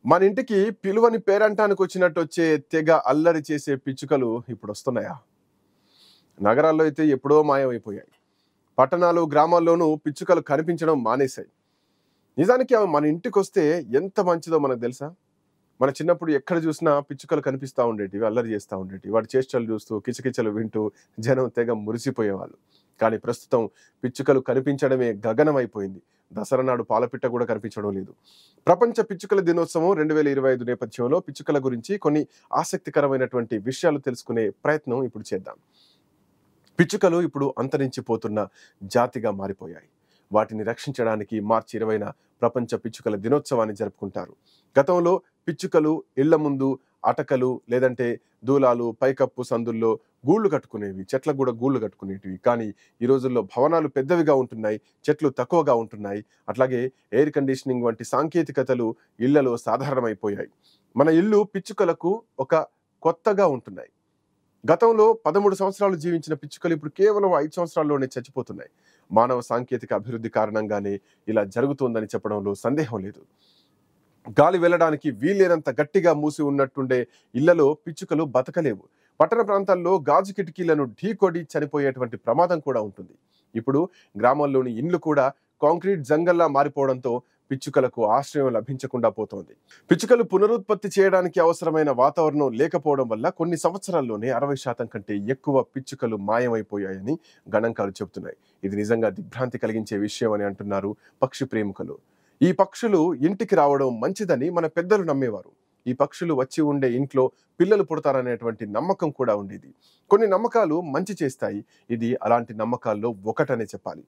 మన ఇంటికి పిలువని పేరంటానికి వచ్చినట్టు వచ్చే తెగ అల్లరి చేసే పిచ్చుకలు ఇప్పుడు వస్తున్నాయా? నగరాల్లో అయితే ఎప్పుడో మాయమైపోయాయి. పట్టణాలు, గ్రామాల్లోనూ పిచ్చుకలు కనిపించడం మానేశాయి. నిజానికి అవి మన ఇంటికొస్తే ఎంత మంచిదో మనకు తెలుసా? మన చిన్నప్పుడు ఎక్కడ చూసినా పిచ్చుకలు కనిపిస్తా ఉండేటివి, అల్లరి చేస్తా ఉండేటివి. వాటి చేష్టలు చూస్తూ, కిచకిచలు వింటూ జనం తెగ మురిసిపోయేవాళ్ళు. కానీ ప్రస్తుతం పిచ్చుకలు కనిపించడమే గగనమైపోయింది. దసరా నాడు పాలపిట్ట కూడా కనిపించడం లేదు. ప్రపంచ పిచ్చుకల దినోత్సవం 2025 నేపథ్యంలో పిచ్చుకల గురించి కొన్ని ఆసక్తికరమైనటువంటి విషయాలు తెలుసుకునే ప్రయత్నం ఇప్పుడు చేద్దాం. పిచ్చుకలు ఇప్పుడు అంతరించిపోతున్న జాతిగా మారిపోయాయి. వాటిని రక్షించడానికి మార్చి 20న ప్రపంచ పిచ్చుకల దినోత్సవాన్ని జరుపుకుంటారు. గతంలో పిచ్చుకలు ఇళ్ల ముందు అటకలు లేదంటే దూలాలు పైకప్పు సందుల్లో గూళ్ళు కట్టుకునేవి, చెట్లకు కూడా గూళ్ళు కట్టుకునేటివి. కానీ ఈ రోజుల్లో భవనాలు పెద్దవిగా ఉంటున్నాయి, చెట్లు తక్కువగా ఉంటున్నాయి. అట్లాగే ఎయిర్ కండిషనింగ్ వంటి సాంకేతికతలు ఇళ్లలో సాధారణమైపోయాయి. మన ఇల్లు పిచ్చుకలకు ఒక కొత్తగా ఉంటున్నాయి. గతంలో 13 సంవత్సరాలు జీవించిన పిచ్చుకలు ఇప్పుడు కేవలం 5 సంవత్సరాల్లోనే చచ్చిపోతున్నాయి. మానవ సాంకేతిక అభివృద్ధి కారణంగానే ఇలా జరుగుతోందని చెప్పడంలో సందేహం లేదు. గాలి వెళ్ళడానికి వీల్లేనంత గట్టిగా మూసి ఉన్నట్టుండే ఇళ్లలో పిచ్చుకలు బతకలేవు. పట్టణ ప్రాంతాల్లో గాజు కిటికీలను ఢీకొడి చనిపోయేటువంటి ప్రమాదం కూడా ఉంటుంది. ఇప్పుడు గ్రామాల్లోని ఇండ్లు కూడా కాంక్రీట్ జంగల్లా మారిపోవడంతో పిచ్చుకలకు ఆశ్రయం లభించకుండా పోతోంది. పిచ్చుకలు పునరుత్పత్తి చేయడానికి అవసరమైన వాతావరణం లేకపోవడం వల్ల కొన్ని సంవత్సరాల్లోనే 60% కంటే ఎక్కువ పిచ్చుకలు మాయమైపోయాయని గణాంకాలు చెబుతున్నాయి. ఇది నిజంగా దిగ్భ్రాంతి కలిగించే విషయం అని అంటున్నారు పక్షి ప్రేమికులు. ఈ పక్షులు ఇంటికి రావడం మంచిదని మన పెద్దలు నమ్మేవారు. ఈ పక్షులు వచ్చి ఉండే ఇంట్లో పిల్లలు పుడతారనేటువంటి నమ్మకం కూడా ఉండేది. కొన్ని నమ్మకాలు మంచి చేస్తాయి. ఇది అలాంటి నమ్మకాల్లో ఒకటనే చెప్పాలి.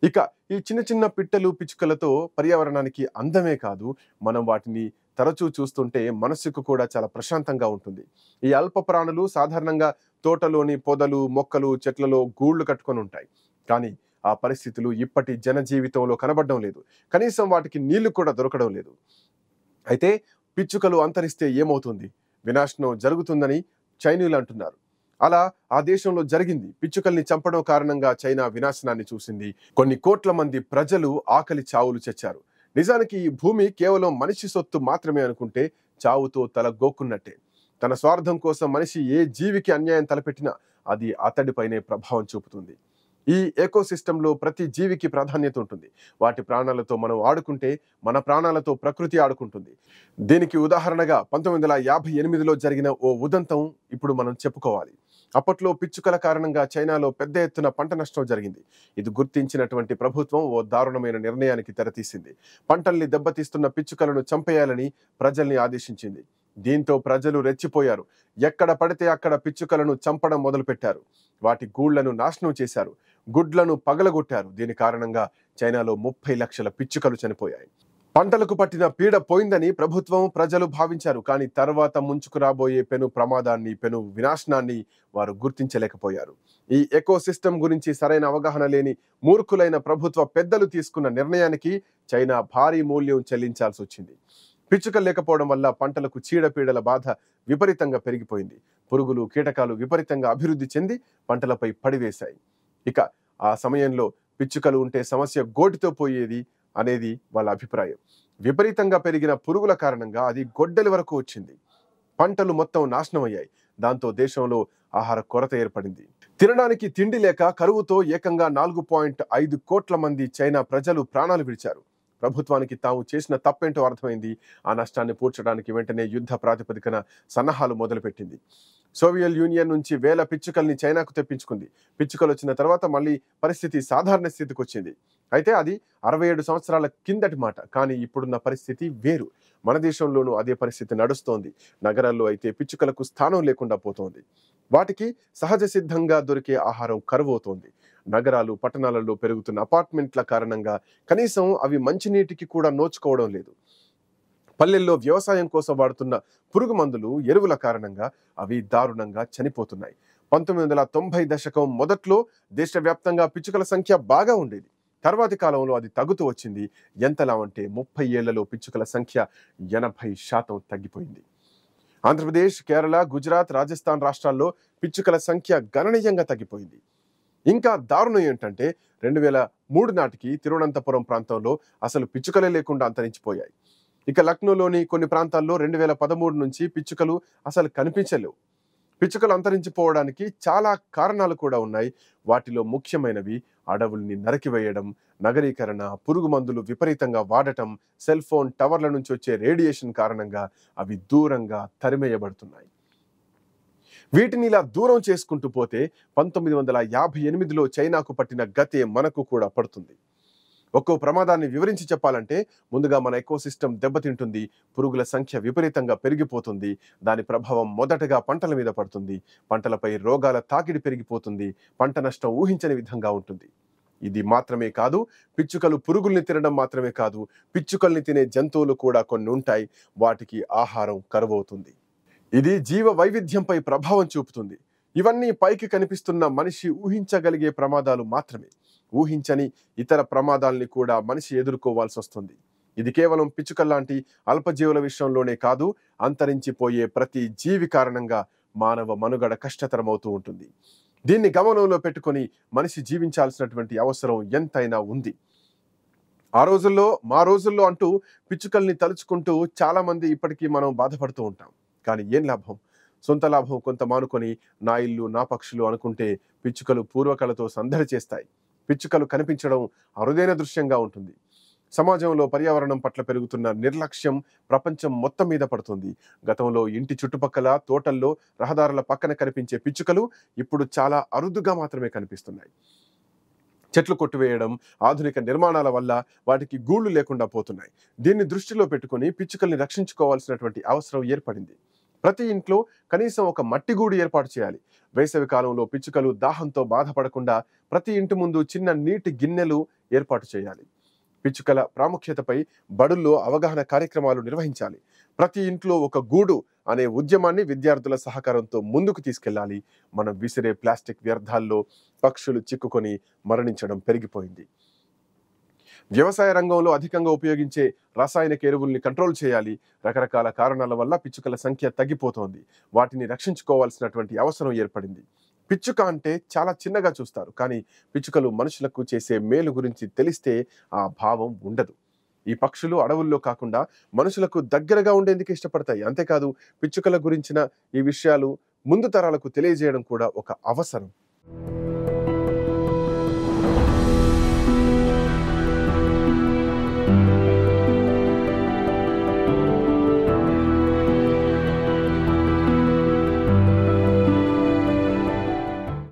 ఇక ఈ చిన్న చిన్న పిట్టలు పిచ్చుకలతో పర్యావరణానికి అందమే కాదు, మనం వాటిని తరచూ చూస్తుంటే మనసుకు కూడా చాలా ప్రశాంతంగా ఉంటుంది. ఈ అల్ప ప్రాణులు సాధారణంగా తోటలోని పొదలు, మొక్కలు, చెట్లలో గూళ్ళు కట్టుకొని ఉంటాయి. కానీ ఆ పరిస్థితులు ఇప్పటి జన జీవితంలో కనబడడం లేదు. కనీసం వాటికి నీళ్లు కూడా దొరకడం లేదు. అయితే పిచ్చుకలు అంతరిస్తే ఏమవుతుంది? వినాశనం జరుగుతుందని చైనీయులు అంటున్నారు. అలా ఆ దేశంలో జరిగింది. పిచ్చుకల్ని చంపడం కారణంగా చైనా వినాశనాన్ని చూసింది. కొన్ని కోట్ల మంది ప్రజలు ఆకలి చావులు చచ్చారు. నిజానికి ఈ భూమి కేవలం మనిషి సొత్తు మాత్రమే అనుకుంటే చావుతో తల గోక్కున్నట్టే. తన స్వార్థం కోసం మనిషి ఏ జీవికి అన్యాయం తలపెట్టినా అది అతడిపైనే ప్రభావం చూపుతుంది. ఈ ఎకోసిస్టంలో ప్రతి జీవికి ప్రాధాన్యత ఉంటుంది. వాటి ప్రాణాలతో మనం ఆడుకుంటే మన ప్రాణాలతో ప్రకృతి ఆడుకుంటుంది. దీనికి ఉదాహరణగా 1958లో జరిగిన ఓ ఉదంతం ఇప్పుడు మనం చెప్పుకోవాలి. అప్పట్లో పిచ్చుకల కారణంగా చైనాలో పెద్ద ఎత్తున పంట నష్టం జరిగింది. ఇది గుర్తించినటువంటి ప్రభుత్వం ఓ దారుణమైన నిర్ణయానికి తెరతీసింది. పంటల్ని దెబ్బతీస్తున్న పిచ్చుకలను చంపేయాలని ప్రజల్ని ఆదేశించింది. దీంతో ప్రజలు రెచ్చిపోయారు. ఎక్కడ పడితే అక్కడ పిచ్చుకలను చంపడం మొదలుపెట్టారు. వాటి గూళ్లను నాశనం చేశారు, గుడ్లను పగలగొట్టారు. దీని కారణంగా చైనాలో 30 లక్షల పిచ్చుకలు చనిపోయాయి. పంటలకు పట్టిన పీడ పోయిందని ప్రభుత్వం, ప్రజలు భావించారు. కానీ తర్వాత ముంచుకు రాబోయే పెను ప్రమాదాన్ని, పెను వినాశనాన్ని వారు గుర్తించలేకపోయారు. ఈ ఎకోసిస్టమ్ గురించి సరైన అవగాహన లేని మూర్ఖులైన ప్రభుత్వ పెద్దలు తీసుకున్న నిర్ణయానికి చైనా భారీ మూల్యం చెల్లించాల్సి వచ్చింది. పిచ్చుకలు లేకపోవడం వల్ల పంటలకు చీడపీడల బాధ విపరీతంగా పెరిగిపోయింది. పురుగులు, కీటకాలు విపరీతంగా అభివృద్ధి చెంది పంటలపై పడివేశాయి. ఇక ఆ సమయంలో పిచ్చుకలు ఉంటే సమస్య గోటితో పోయేది అనేది వాళ్ళ అభిప్రాయం. విపరీతంగా పెరిగిన పురుగుల కారణంగా అది గొడ్డలి వరకు వచ్చింది. పంటలు మొత్తం నాశనం అయ్యాయి. దాంతో దేశంలో ఆహార కొరత ఏర్పడింది. తినడానికి తిండి లేక కరువుతో ఏకంగా 4.5 కోట్ల మంది చైనా ప్రజలు ప్రాణాలు విడిచారు. ప్రభుత్వానికి తాము చేసిన తప్పేంటో అర్థమైంది. ఆ నష్టాన్ని పూడ్చడానికి వెంటనే యుద్ధ ప్రాతిపదికన సన్నాహాలు మొదలుపెట్టింది. సోవియట్ యూనియన్ నుంచి వేల పిచ్చుకల్ని చైనాకు తెప్పించుకుంది. పిచ్చుకలు వచ్చిన తర్వాత మళ్ళీ పరిస్థితి సాధారణ స్థితికి వచ్చింది. అయితే అది 67 సంవత్సరాల కిందటి మాట. కానీ ఇప్పుడున్న పరిస్థితి వేరు. మన దేశంలోనూ అదే పరిస్థితి నడుస్తోంది. నగరాల్లో అయితే పిచ్చుకలకు స్థానం లేకుండా పోతోంది. వాటికి సహజ సిద్ధంగా దొరికే ఆహారం కరువవుతోంది. నగరాలు, పట్టణాలలో పెరుగుతున్న అపార్ట్మెంట్ల కారణంగా కనీసం అవి మంచినీటికి కూడా నోచుకోవడం లేదు. పల్లెల్లో వ్యవసాయం కోసం వాడుతున్న పురుగు మందులు, ఎరువుల కారణంగా అవి దారుణంగా చనిపోతున్నాయి. 1990 దశకం మొదట్లో దేశవ్యాప్తంగా పిచ్చుకల సంఖ్య బాగా ఉండేది. తర్వాతి కాలంలో అది తగ్గుతూ వచ్చింది. ఎంతలా అంటే 30 ఏళ్లలో పిచ్చుకల సంఖ్య 80% తగ్గిపోయింది. ఆంధ్రప్రదేశ్, కేరళ, గుజరాత్, రాజస్థాన్ రాష్ట్రాల్లో పిచ్చుకల సంఖ్య గణనీయంగా తగ్గిపోయింది. ఇంకా దారుణం ఏంటంటే 2003 నాటికి తిరువనంతపురం ప్రాంతంలో అసలు పిచ్చుకలే లేకుండా అంతరించిపోయాయి. ఇక లక్నోలోని కొన్ని ప్రాంతాల్లో 2013 నుంచి పిచ్చుకలు అసలు కనిపించలేవు. పిచ్చుకలు అంతరించిపోవడానికి చాలా కారణాలు కూడా ఉన్నాయి. వాటిలో ముఖ్యమైనవి అడవుల్ని నరికివేయడం, నగరీకరణ, పురుగు మందులు విపరీతంగా వాడటం, సెల్ ఫోన్ టవర్ల నుంచి వచ్చే రేడియేషన్ కారణంగా అవి దూరంగా తరిమేయబడుతున్నాయి. వీటిని ఇలా దూరం చేసుకుంటూ పోతే 1958లో చైనాకు పట్టిన గతే మనకు కూడా పడుతుంది. ఒక్కో ప్రమాదాన్ని వివరించి చెప్పాలంటే ముందుగా మన ఎకోసిస్టమ్ దెబ్బతింటుంది, పురుగుల సంఖ్య విపరీతంగా పెరిగిపోతుంది, దాని ప్రభావం మొదటగా పంటల మీద పడుతుంది, పంటలపై రోగాల తాకిడి పెరిగిపోతుంది, పంట నష్టం ఊహించని విధంగా ఉంటుంది. ఇది మాత్రమే కాదు, పిచ్చుకలు పురుగుల్ని తినడం మాత్రమే కాదు, పిచ్చుకల్ని తినే జంతువులు కూడా కొన్ని ఉంటాయి, వాటికి ఆహారం కరువవుతుంది. ఇది జీవ వైవిధ్యంపై ప్రభావం చూపుతుంది. ఇవన్నీ పైకి కనిపిస్తున్న మనిషి ఊహించగలిగే ప్రమాదాలు మాత్రమే. ఊహించని ఇతర ప్రమాదాల్ని కూడా మనిషి ఎదుర్కోవాల్సి వస్తుంది. ఇది కేవలం పిచ్చుకల్లాంటి అల్పజీవుల విషయంలోనే కాదు, అంతరించిపోయే ప్రతి జీవి కారణంగా మానవ మనుగడ కష్టతరమవుతూ ఉంటుంది. దీన్ని గమనంలో పెట్టుకొని మనిషి జీవించాల్సినటువంటి అవసరం ఎంతైనా ఉంది. మా రోజుల్లో అంటూ పిచ్చుకల్ని తలుచుకుంటూ చాలా మంది ఇప్పటికీ మనం బాధపడుతూ ఉంటాం. కానీ ఏం లాభం? సొంత లాభం కొంత మానుకొని నా ఇల్లు నా పక్షులు అనుకుంటే పిచ్చుకలు పూర్వకళతో సందడి చేస్తాయి. పిచ్చుకలు కనిపించడం అరుదైన దృశ్యంగా ఉంటుంది. సమాజంలో పర్యావరణం పట్ల పెరుగుతున్న నిర్లక్ష్యం ప్రపంచం మొత్తం మీద పడుతుంది. గతంలో ఇంటి చుట్టుపక్కల, తోటల్లో, రహదారుల పక్కన కనిపించే పిచ్చుకలు ఇప్పుడు చాలా అరుదుగా మాత్రమే కనిపిస్తున్నాయి. చెట్లు కొట్టివేయడం, ఆధునిక నిర్మాణాల వల్ల వాటికి గూళ్లు లేకుండా పోతున్నాయి. దీన్ని దృష్టిలో పెట్టుకుని పిచ్చుకల్ని రక్షించుకోవాల్సినటువంటి అవసరం ఏర్పడింది. ప్రతి ఇంట్లో కనీసం ఒక మట్టి గూడు ఏర్పాటు చేయాలి. వేసవి కాలంలో పిచ్చుకలు దాహంతో బాధపడకుండా ప్రతి ఇంటి ముందు చిన్న నీటి గిన్నెలు ఏర్పాటు చేయాలి. పిచ్చుకల ప్రాముఖ్యతపై బడుల్లో అవగాహన కార్యక్రమాలు నిర్వహించాలి. ప్రతి ఇంట్లో ఒక గూడు అనే ఉద్యమాన్ని విద్యార్థుల సహకారంతో ముందుకు తీసుకెళ్లాలి. మనం విసిరే ప్లాస్టిక్ వ్యర్థాల్లో పక్షులు చిక్కుకొని మరణించడం పెరిగిపోయింది. వ్యవసాయ రంగంలో అధికంగా ఉపయోగించే రసాయనిక ఎరువుల్ని కంట్రోల్ చేయాలి. రకరకాల కారణాల వల్ల పిచ్చుకల సంఖ్య తగ్గిపోతోంది. వాటిని రక్షించుకోవాల్సినటువంటి అవసరం ఏర్పడింది. పిచ్చుక అంటే చాలా చిన్నగా చూస్తారు, కానీ పిచ్చుకలు మనుషులకు చేసే మేలు గురించి తెలిస్తే ఆ భావం ఉండదు. ఈ పక్షులు అడవుల్లో కాకుండా మనుషులకు దగ్గరగా ఉండేందుకు ఇష్టపడతాయి. అంతేకాదు, పిచ్చుకల గురించిన ఈ విషయాలు ముందు తరాలకు తెలియజేయడం కూడా ఒక అవసరం.